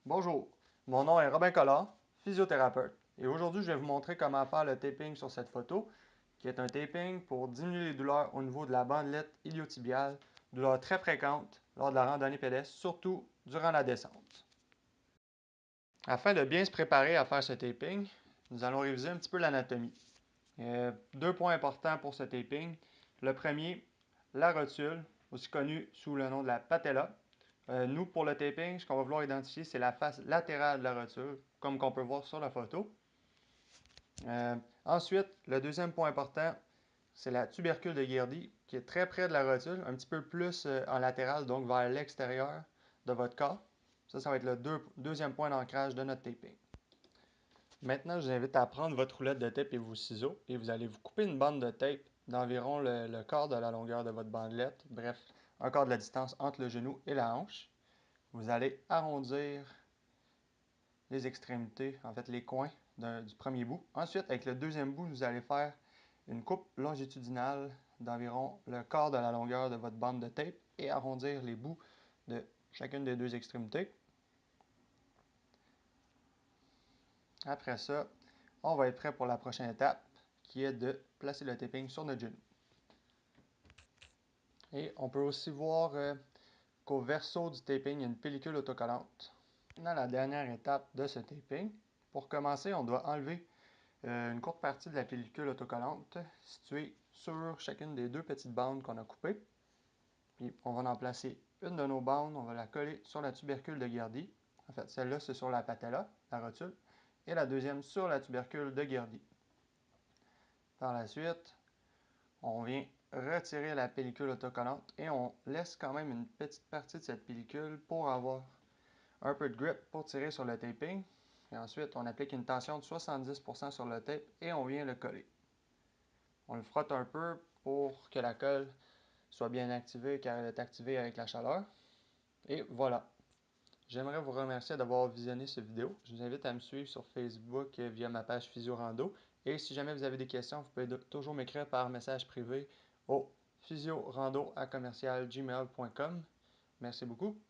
Bonjour, mon nom est Robin Collard, physiothérapeute, et aujourd'hui je vais vous montrer comment faire le taping sur cette photo, qui est un taping pour diminuer les douleurs au niveau de la bandelette iliotibiale, douleurs très fréquentes lors de la randonnée pédestre, surtout durant la descente. Afin de bien se préparer à faire ce taping, nous allons réviser un petit peu l'anatomie. Deux points importants pour ce taping. Le premier, la rotule, aussi connue sous le nom de la patella. Nous, pour le taping, ce qu'on va vouloir identifier, c'est la face latérale de la rotule, comme qu'on peut voir sur la photo. Ensuite, le deuxième point important, c'est la tubercule de Guerdy, qui est très près de la rotule, un petit peu plus en latéral, donc vers l'extérieur de votre corps. Ça va être le deuxième point d'ancrage de notre taping. Maintenant, je vous invite à prendre votre roulette de tape et vos ciseaux, et vous allez vous couper une bande de tape d'environ le quart de la longueur de votre bandelette, bref, un quart de la distance entre le genou et la hanche. Vous allez arrondir les extrémités, en fait les coins du premier bout. Ensuite, avec le deuxième bout, vous allez faire une coupe longitudinale d'environ le quart de la longueur de votre bande de tape et arrondir les bouts de chacune des deux extrémités. Après ça, on va être prêt pour la prochaine étape, qui est de placer le taping sur notre genou. Et on peut aussi voir qu'au verso du taping, il y a une pellicule autocollante. Maintenant, la dernière étape de ce taping. Pour commencer, on doit enlever une courte partie de la pellicule autocollante située sur chacune des deux petites bandes qu'on a coupées. Puis on va en placer une de nos bandes, on va la coller sur la tubercule de Guerdy. En fait, celle-là, c'est sur la patella, la rotule. Et la deuxième sur la tubercule de Guerdy. Par la suite, on vient retirer la pellicule autocollante et on laisse quand même une petite partie de cette pellicule pour avoir un peu de grip pour tirer sur le taping. Et ensuite, on applique une tension de 70% sur le tape et on vient le coller. On le frotte un peu pour que la colle soit bien activée car elle est activée avec la chaleur. Et voilà. J'aimerais vous remercier d'avoir visionné cette vidéo. Je vous invite à me suivre sur Facebook via ma page Physio Rando. Et si jamais vous avez des questions, vous pouvez toujours m'écrire par message privé au physiorando@gmail.com. Merci beaucoup.